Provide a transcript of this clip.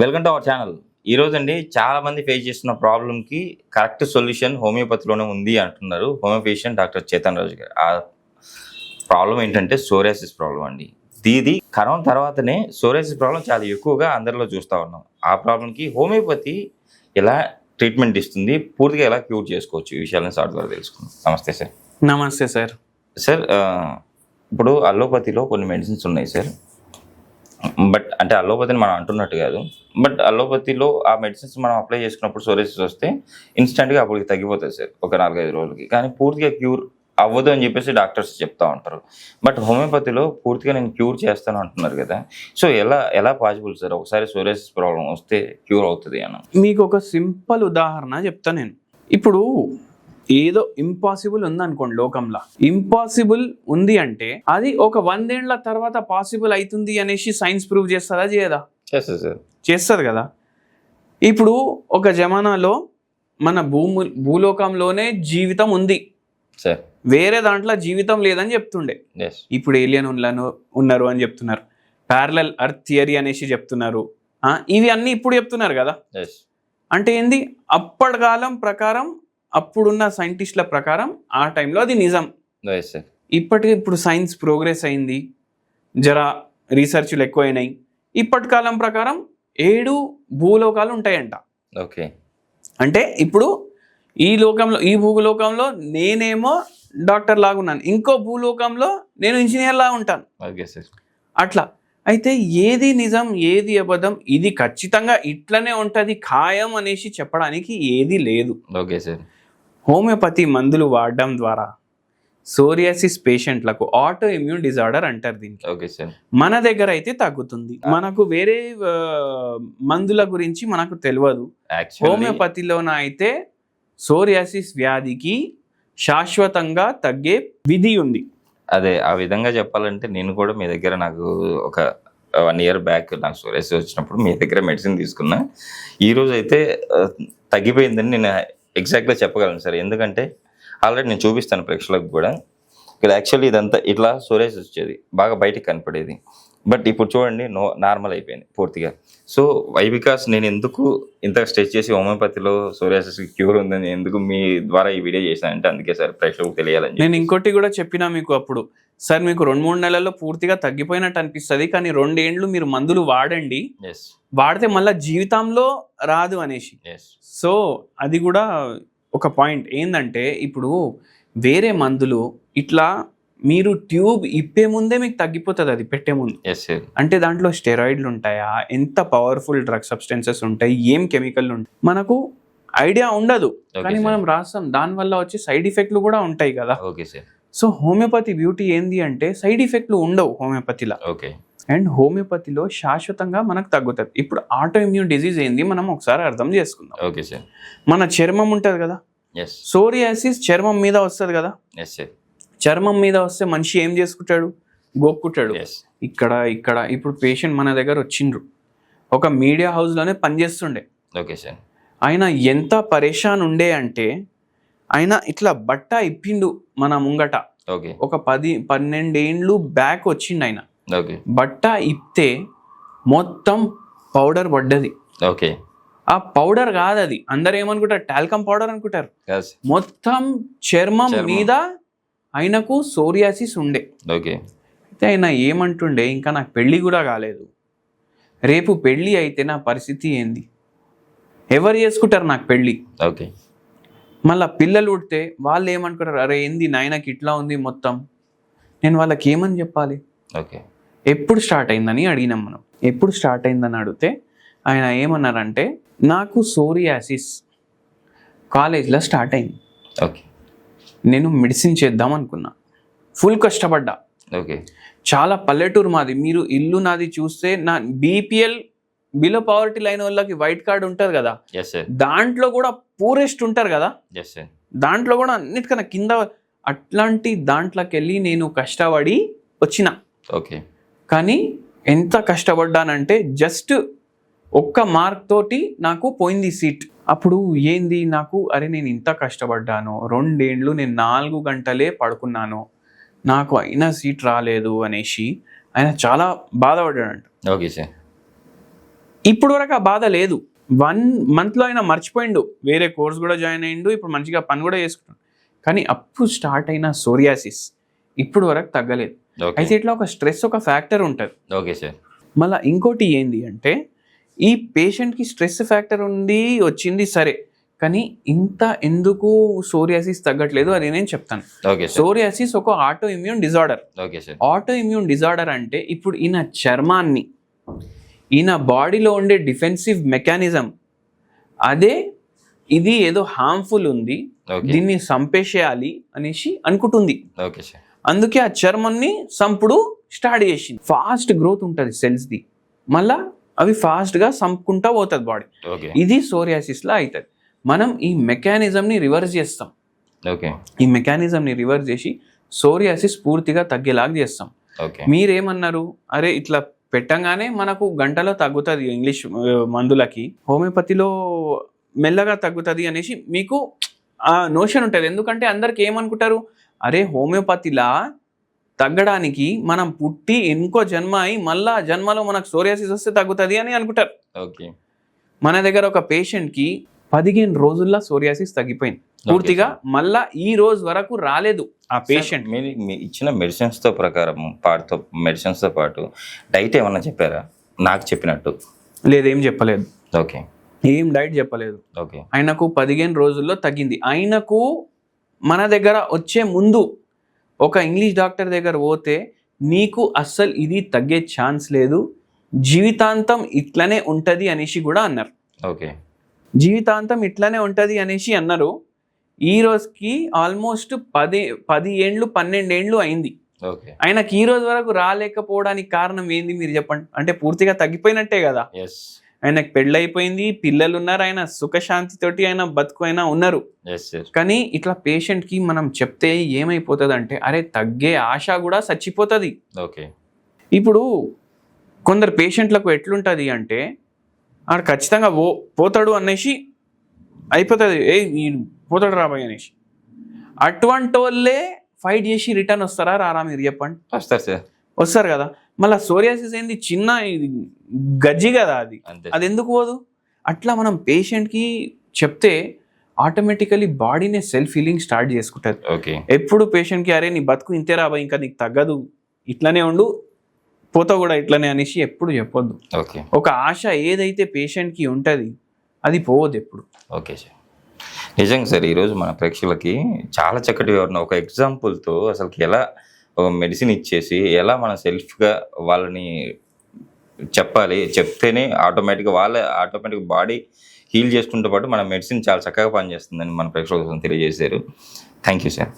Welcome to our channel. ఈరోజు అండి చాలా మంది ఫేస్ చేస్తున్న ప్రాబ్లంకి కరెక్ట్ సొల్యూషన్ హోమియోపతిలోనే ఉంది అంటున్నారు హోమియోపేషియన్ డాక్టర్ చేతన్ రాజు గారు. ఆ ప్రాబ్లం ఏంటంటే సోరియాసిస్ ప్రాబ్లం అండి. ఇది కరోనా తర్వాతనే సోరియాసిస్ ప్రాబ్లం చాలా ఎక్కువగా అందరిలో చూస్తూ ఉన్నాం. ఆ ప్రాబ్లంకి హోమియోపతి ఎలా ట్రీట్మెంట్ ఇస్తుంది, పూర్తిగా ఎలా క్యూర్ చేసుకోవచ్చు, ఈ విషయాలను సార్ ద్వారా తెలుసుకుందాం. నమస్తే సార్. నమస్తే సార్. సార్ ఇప్పుడు అలోపతిలో కొన్ని మెడిసిన్స్ ఉన్నాయి సార్. బట్ అంటే అలోపతిని మనం అంటున్నట్టు కాదు. బట్ అలోపతిలో ఆ మెడిసిన్స్ మనం అప్లై చేసుకున్నప్పుడు సోరియాసిస్ వస్తే ఇన్స్టెంట్గా అప్పటికి తగ్గిపోతుంది సార్, ఒక 4-5 రోజులకి. కానీ పూర్తిగా క్యూర్ అవ్వదు అని చెప్పేసి డాక్టర్స్ చెప్తా ఉంటారు. బట్ హోమియోపతిలో పూర్తిగా నేను క్యూర్ చేస్తాను అంటున్నారు కదా. సో ఎలా పాసిబుల్ సార్ ఒకసారి సోరియాసిస్ ప్రాబ్లం వస్తే క్యూర్ అవుతుంది అన్న? మీకు ఒక సింపుల్ ఉదాహరణ చెప్తా నేను. ఇప్పుడు ఏదో ఇంపాసిబుల్ ఉంది అనుకోండి, లోకంలో ఇంపాసిబుల్ ఉంది అంటే అది ఒక 100 ఏళ్ల తర్వాత పాసిబుల్ అవుతుంది అనేసి సైన్స్ ప్రూవ్ చేస్తుందా, చేయదా? చేస్తుంది సార్. చేస్తుంది కదా. ఇప్పుడు ఒక జమానాలో మన భూలోకంలోనే జీవితం ఉంది సార్, వేరే దాంట్లో జీవితం లేదని చెప్తుండే. ఇప్పుడు ఏలియన్ ఉన్నారు అని చెప్తున్నారు. ప్యారలల్ అర్త్ థియరీ అనేసి చెప్తున్నారు. ఇవి అన్నీ ఇప్పుడు చెప్తున్నారు కదా. అంటే ఏంది, అప్పటి కాలం ప్రకారం అప్పుడున్న సైంటిస్టుల ప్రకారం ఆ టైంలో అది నిజం. ఇప్పుడు సైన్స్ ప్రోగ్రెస్ అయింది, జరా రీసెర్చ్లు ఎక్కువైనాయి. ఇప్పటి కాలం ప్రకారం 7 భూలోకాలు ఉంటాయంట. ఓకే. అంటే ఇప్పుడు ఈ భూలోకంలో నేనేమో డాక్టర్ లాగా ఉన్నాను, ఇంకో భూలోకంలో నేను ఇంజనీర్ లాగా ఉంటాను. అట్లా అయితే ఏది నిజం ఏది అబద్ధం, ఇది ఖచ్చితంగా ఇట్లనే ఉంటుంది ఖాయం అనేసి చెప్పడానికి ఏది లేదు. Okay sir. హోమియోపతి మందులు వాడడం ద్వారా సోరియాసిస్ పేషెంట్లకు ఆటో ఇమ్యూన్ డిజార్డర్ అంటారు దీనికి. Okay sir. మన దగ్గర అయితే తగ్గుతుంది. మనకు వేరే మందుల గురించి మనకు తెలియదు. హోమియోపతిలోన అయితే సోరియాసిస్ వ్యాధికి శాశ్వతంగా తగ్గే విధి ఉంది. అదే ఆ విధంగా చెప్పాలంటే నేను కూడా మీ దగ్గర నాకు ఒక 1 year బ్యాక్ నాకు సోరియాసిస్ వచ్చినప్పుడు మీ దగ్గర మెడిసిన్ తీసుకున్నా. ఈరోజు అయితే తగ్గిపోయిందని నేను ఎగ్జాక్ట్గా చెప్పగలను సార్. ఎందుకంటే ఆల్రెడీ నేను చూపిస్తాను ప్రేక్షకులకు కూడా. ఇక్కడ యాక్చువల్లీ ఇదంతా ఇట్లా సోరియాసిస్ వచ్చేది, బాగా బయటికి కనపడేది. బట్ ఇప్పుడు చూడండి నార్మల్ అయిపోయింది పూర్తిగా. సో బికాస్ నేను ఎందుకు ఇంత స్ట్రెచ్ చేసి హోమియోపతిలో సోరియాసిస్ క్యూర్ ఉందని ఎందుకు మీ ద్వారా ఈ వీడియో చేశానంటే అందుకే సార్, ప్రేక్షకులకు తెలియాలని. నేను ఇంకోటి కూడా చెప్పినా మీకు అప్పుడు, సార్ మీకు 2-3 నెలల్లో పూర్తిగా తగ్గిపోయినట్టు అనిపిస్తుంది, కానీ 2 ఏళ్ళు మీరు మందులు వాడండి, వాడితే మళ్ళీ జీవితంలో రాదు అనేసి. సో అది కూడా ఒక పాయింట్ ఏంటంటే, ఇప్పుడు వేరే మందులు ఇట్లా మీరు ట్యూబ్ ఇప్పే ముందే మీకు తగ్గిపోతుంది అది పెట్టే ముందు. అంటే దాంట్లో స్టెరాయిడ్లు ఉంటాయా, ఎంత పవర్ఫుల్ డ్రగ్ సబ్స్టెన్సెస్ ఉంటాయి, ఏం కెమికల్ ఉంటాయి, మనకు ఐడియా ఉండదు. కానీ మనం రాస్తాం, దానివల్ల వచ్చే సైడ్ ఎఫెక్ట్లు కూడా ఉంటాయి కదా. సో హోమియోపతి బ్యూటీ ఏంది అంటే సైడ్ ఎఫెక్ట్లు ఉండవు హోమియోపతిలో. అండ్ హోమియోపతిలో శాశ్వతంగా మనకు తగ్గుతుంది. ఇప్పుడు ఆటో ఇమ్యూన్ డిజీజ్ ఏంది మనం ఒకసారి అర్థం చేసుకుందాం. మన చర్మం ఉంటుంది కదా, సోరియాసిస్ చర్మం మీద వస్తుంది కదా. చర్మం మీద వస్తే మనిషి ఏం చేసుకుంటాడు, గోక్కుంటాడు ఇక్కడ. ఇప్పుడు పేషెంట్ మన దగ్గర వచ్చిండ్రు, ఒక మీడియా హౌస్లోనే పనిచేస్తుండే. ఆయన ఎంత పరేషాన్ ఉండే అంటే ఆయన ఇట్లా బట్ట ఇప్పిండు మన ముంగట. ఒక 10-12 ఏళ్ళు బ్యాక్ వచ్చిండు ఆయన. బట్ట ఇప్తే మొత్తం పౌడర్ పడ్డది. ఆ పౌడర్ కాదు అది, అందరు ఏమనుకుంటారు, టాల్కమ్ పౌడర్ అనుకుంటారు. మొత్తం చర్మం మీద ఆయనకు సోరియాసిస్ ఉండే. అయితే ఆయన ఏమంటుండే, ఇంకా నాకు పెళ్ళి కూడా కాలేదు, రేపు పెళ్ళి అయితే నా పరిస్థితి ఏంది, ఎవరు చేసుకుంటారు నాకు పెళ్ళి, మళ్ళీ పిల్లలు పుడితే వాళ్ళు ఏమనుకుంటారు, అరే ఏంది నాయనకి ఇట్లా ఉంది మొత్తం, నేను వాళ్ళకి ఏమని చెప్పాలి. ఎప్పుడు స్టార్ట్ అయిందని అడిగినాం మనం. ఎప్పుడు స్టార్ట్ అయిందని అడిగితే ఆయన ఏమన్నారంటే, నాకు సోరియాసిస్ కాలేజ్లో స్టార్ట్ అయింది, నేను మెడిసిన్ చేద్దాం అనుకున్నా, ఫుల్ కష్టపడ్డా. చాలా పల్లెటూరు మాది, మీరు ఇల్లు నాది చూస్తే నా బీపీఎల్ బిలో పవర్టీ లైన్ వాళ్ళకి వైట్ కార్డ్ ఉంటుంది కదా, దాంట్లో కూడా పూరెస్ట్ ఉంటారు కదా, దాంట్లో కూడా అన్నిటికన్నా కింద. అట్లాంటి దాంట్లోకి వెళ్ళి నేను కష్టపడి వచ్చిన. కానీ ఎంత కష్టపడ్డానంటే జస్ట్ ఒక్క మార్క్ తోటి నాకు పోయింది సీట్. అప్పుడు ఏంది నాకు, అరే నేను ఇంత కష్టపడ్డాను, 2 ఏళ్ళు నేను 4 గంటలే పడుకున్నాను, నాకు అయినా సీట్ రాలేదు అనేసి ఆయన చాలా బాధపడ్డాడంట. ఇప్పుడు వరకు ఆ బాధ లేదు. 1 monthలో అయినా మర్చిపోయిండు, వేరే కోర్స్ కూడా జాయిన్ అయ్యిండు, ఇప్పుడు మంచిగా పని కూడా చేసుకుంటాడు. కానీ అప్పుడు స్టార్ట్ అయిన సోరియాసిస్ ఇప్పుడు వరకు తగ్గలేదు. అయితే ఇట్లా ఒక స్ట్రెస్ ఒక ఫ్యాక్టర్ ఉంటుంది. Okay sir. మళ్ళీ ఇంకోటి ఏంది అంటే, ఈ పేషెంట్కి స్ట్రెస్ ఫ్యాక్టర్ ఉంది వచ్చింది సరే, కానీ ఇంత ఎందుకు సోరియాసిస్ తగ్గట్లేదు అది నేను చెప్తాను. సోరియాసిస్ ఒక auto immune disorder. Auto immune disorder అంటే ఇప్పుడు ఈయన చర్మాన్ని, ఈయన బాడీలో ఉండే డిఫెన్సివ్ మెకానిజం అదే ఇది ఏదో హార్మ్ఫుల్ ఉంది, దీన్ని చంపేసేయాలి అనేసి అనుకుంటుంది. అందుకే ఆ చర్మాన్ని సంపుడు స్టార్ట్ చేసింది. ఫాస్ట్ గ్రోత్ ఉంటుంది సెల్స్ది, మళ్ళా అవి ఫాస్ట్గా సంపుకుంటా పోతుంది బాడీ. ఇది సోరియాసిస్లో అవుతుంది. మనం ఈ మెకానిజంని రివర్స్ చేస్తాం. ఈ మెకానిజంని రివర్స్ చేసి సోరియాసిస్ పూర్తిగా తగ్గేలాగా చేస్తాం. మీరేమన్నారు, అరే ఇట్లా పెట్టంగానే మనకు గంటలో తగ్గుతుంది ఇంగ్లీష్ మందులకి, హోమియోపతిలో మెల్లగా తగ్గుతుంది అనేసి మీకు ఆ నోషన్ ఉంటుంది. ఎందుకంటే అందరికి ఏమనుకుంటారు, అరే హోమియోపతిలా తగ్గడానికి మనం పుట్టి ఇంకో జన్మ అయి మళ్ళా జన్మలో మనకు సోరియాసిస్ వస్తే తగ్గుతుంది అని అనుకుంటారు. మన దగ్గర ఒక పేషెంట్కి 15 రోజుల్లో సోరియాసిస్ తగ్గిపోయింది పూర్తిగా, మళ్ళా ఈ రోజు వరకు రాలేదు ఆ పేషెంట్. మీరు ఇచ్చిన మెడిసిన్స్తో పాటు డైట్ ఏమన్నా చెప్పారా? నాకు చెప్పినట్టు లేదేం చెప్పలేదు. ఓకే, ఏం డైట్ చెప్పలేదు. ఓకే, ఆయనకు 15 రోజుల్లో తగ్గింది. ఆయనకు మన దగ్గర వచ్చే ముందు ఒక ఇంగ్లీష్ డాక్టర్ దగ్గర పోతే, నీకు అస్సలు ఇది తగ్గే ఛాన్స్ లేదు, జీవితాంతం ఇట్లనే ఉంటుంది అనేసి కూడా అన్నారు. ఓకే, జీవితాంతం ఇట్లనే ఉంటుంది అనేసి అన్నారు. ఈ రోజుకి ఆల్మోస్ట్ 10 ఏండ్లు 12 ఏండ్లు అయింది. ఆయనకి ఈ రోజు వరకు రాలేకపోవడానికి కారణం ఏంది మీరు చెప్పండి? అంటే పూర్తిగా తగ్గిపోయినట్టే కదా. ఆయనకు పెళ్ళైపోయింది, పిల్లలు ఉన్నారు, ఆయన సుఖశాంతితోటి ఆయన బతుకు అయినా ఉన్నారు. కానీ ఇట్లా పేషెంట్కి మనం చెప్తే ఏమైపోతుంది అంటే, అరే తగ్గే ఆశ కూడా చచ్చిపోతుంది. ఇప్పుడు కొందరు పేషెంట్లకు ఎట్లుంటుంది అంటే, ఆడు ఖచ్చితంగా పోతాడు అనేసి అయిపోతుంది, పోతాడు రాబాయ్ అనేసి. అటువంటి వాళ్ళే ఫైట్ చేసి రిటర్న్ వస్తారా రారా మీరు చెప్పండి? వస్తారు కదా. మళ్ళీ సోరియాసిస్ ఏంది, చిన్న గజ్జి కదా అది ఎందుకు పోదు? అట్లా మనం పేషెంట్కి చెప్తే ఆటోమేటికలీ బాడీనే సెల్ఫ్ హీలింగ్ స్టార్ట్ చేసుకుంటుంది. ఎప్పుడు పేషెంట్కి అరే నీ బతుకు ఇంతే రాబాయ్, ఇంకా నీకు తగ్గదు, ఇట్లనే ఉండు, పోతావు కూడా ఇట్లనే అనేసి ఎప్పుడు చెప్పొద్దు. ఒక ఆశ ఏదైతే పేషెంట్కి ఉంటుంది అది పోవద్దు ఎప్పుడు. ఓకే సార్, నిజంగా సార్ ఈరోజు మన ప్రేక్షకులకి చాలా చక్కటి వివరణ, ఒక ఎగ్జాంపుల్తో అసలుకి ఎలా ఒక మెడిసిన్ ఇచ్చేసి ఎలా మనం సెల్ఫ్గా వాళ్ళని చెప్పాలి, చెప్తేనే ఆటోమేటిక్గా బాడీ హీల్ చేసుకుంటూ పాటు మన మెడిసిన్ చాలా చక్కగా పనిచేస్తుందని మన ప్రేక్షకులకు తెలియజేశారు. Thank you sir.